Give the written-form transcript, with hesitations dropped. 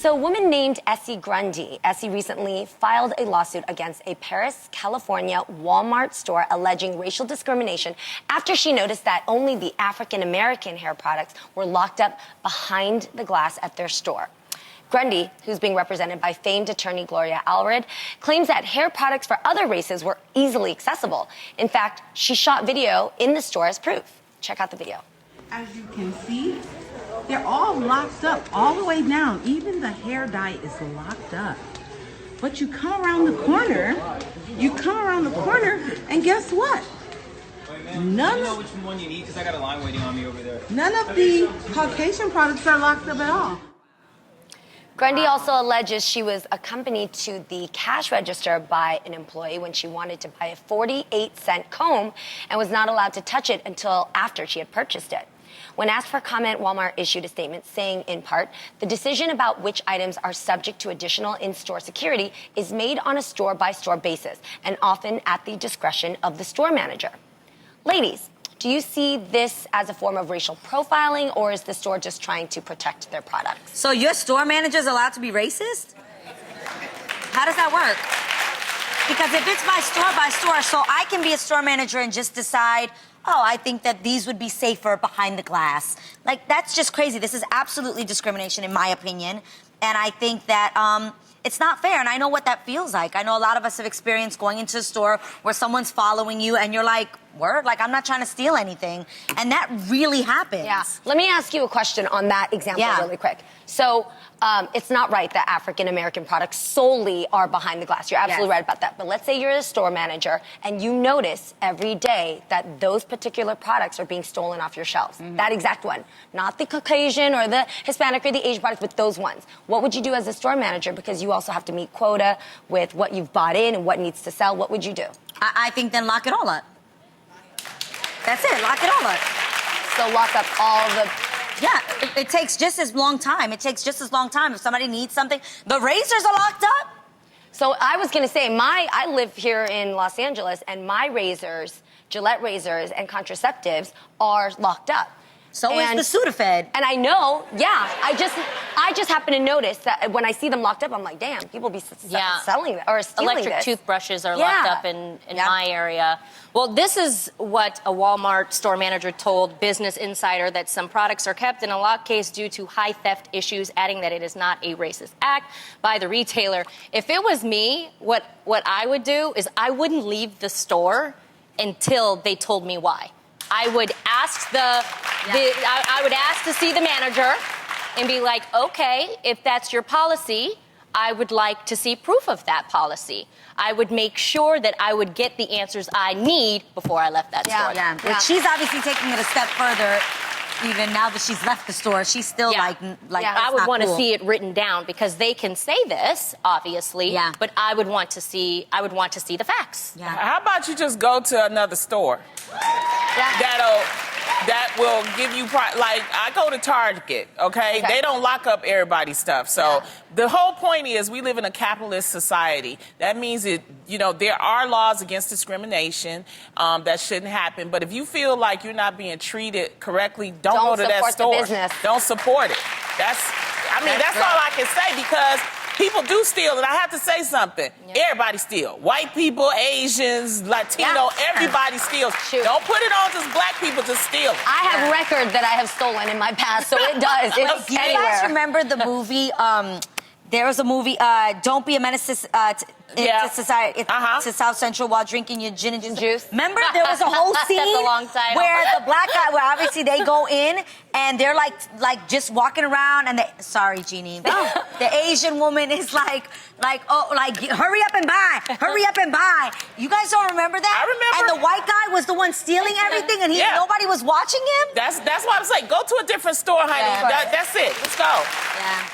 So a woman named Essie Grundy. Essie recently filed a lawsuit against a Paris, California Walmart store alleging racial discrimination after she noticed that only the African-American hair products were locked up behind the glass at their store. Grundy, who's being represented by famed attorney Gloria Allred, claims that hair products for other races were easily accessible. In fact, she shot video in the store as proof. Check out the video. As you can see, they're all locked up all the way down. Even the hair dye is locked up. But you come around the corner, and guess what? None know which one you need because I got a line waiting on me over there. None of the Caucasian products are locked up at all. Grundy also alleges she was accompanied to the cash register by an employee when she wanted to buy a 48-cent comb and was not allowed to touch it until after she had purchased it. When asked for comment, Walmart issued a statement saying, in part, the decision about which items are subject to additional in-store security is made on a store-by-store basis and often at the discretion of the store manager. Ladies, do you see this as a form of racial profiling, or is the store just trying to protect their products? So your store manager's allowed to be racist? How does that work? Because if it's by store, so I can be a store manager and just decide, oh, I think that these would be safer behind the glass. Like, that's just crazy. This is absolutely discrimination, in my opinion. And I think that it's not fair, and I know what that feels like. I know a lot of us have experienced going into a store where someone's following you and you're like, word, like, I'm not trying to steal anything. And that really happens. Yeah. Let me ask you a question on that example really quick. So it's not right that African-American products solely are behind the glass. You're absolutely right about that. But let's say you're a store manager and you notice every day that those particular products are being stolen off your shelves. That exact one. Not the Caucasian or the Hispanic or the Asian products, but those ones. What would you do as a store manager? Because you also have to meet quota with what you've bought in and what needs to sell. What would you do? I think then lock it all up. That's it, lock it all up. So lock up all the... Yeah, it takes just as long time. It takes just as long time. If somebody needs something, the razors are locked up. So I was going to say, I live here in Los Angeles, and my razors, Gillette razors and contraceptives are locked up. So is the Sudafed. And I know, I just happen to notice that when I see them locked up, I'm like, damn, people be selling or stealing Electric this. toothbrushes are locked up in my area. Well, this is what a Walmart store manager told Business Insider, that some products are kept in a locked case due to high theft issues, adding that it is not a racist act by the retailer. If it was me, what I would do is I wouldn't leave the store until they told me why. I would ask I would ask to see the manager and be like, okay, if that's your policy, I would like to see proof of that policy. I would make sure that I would get the answers I need before I left that store. Well, she's obviously taking it a step further. Even now that she's left the store, she's still like I would want to see it written down, because they can say this, obviously, but I would want to see the facts. How about you just go to another store? That will give you, like, I go to Target, okay? They don't lock up everybody's stuff. So the whole point is we live in a capitalist society. That means there are laws against discrimination that shouldn't happen. But if you feel like you're not being treated correctly, don't go to that store. Don't support it. That's all I can say, because people do steal, and I have to say something. Everybody steals. White people, Asians, Latino, everybody steals. Don't put it on just black people to steal. I have record that I have stolen in my past, so it does. It's You anywhere. guys remember the movie? There was a movie, Don't Be a Menace to Society, to South Central while drinking your gin and juice. Remember, there was a whole scene where the black guy, where obviously they go in and they're like just walking around, and sorry, Jeannie, the Asian woman is like, hurry up and buy. You guys don't remember that? I remember. And the white guy was the one stealing everything, and nobody was watching him. That's why I'm saying, go to a different store, honey. That's it. Let's go. Yeah.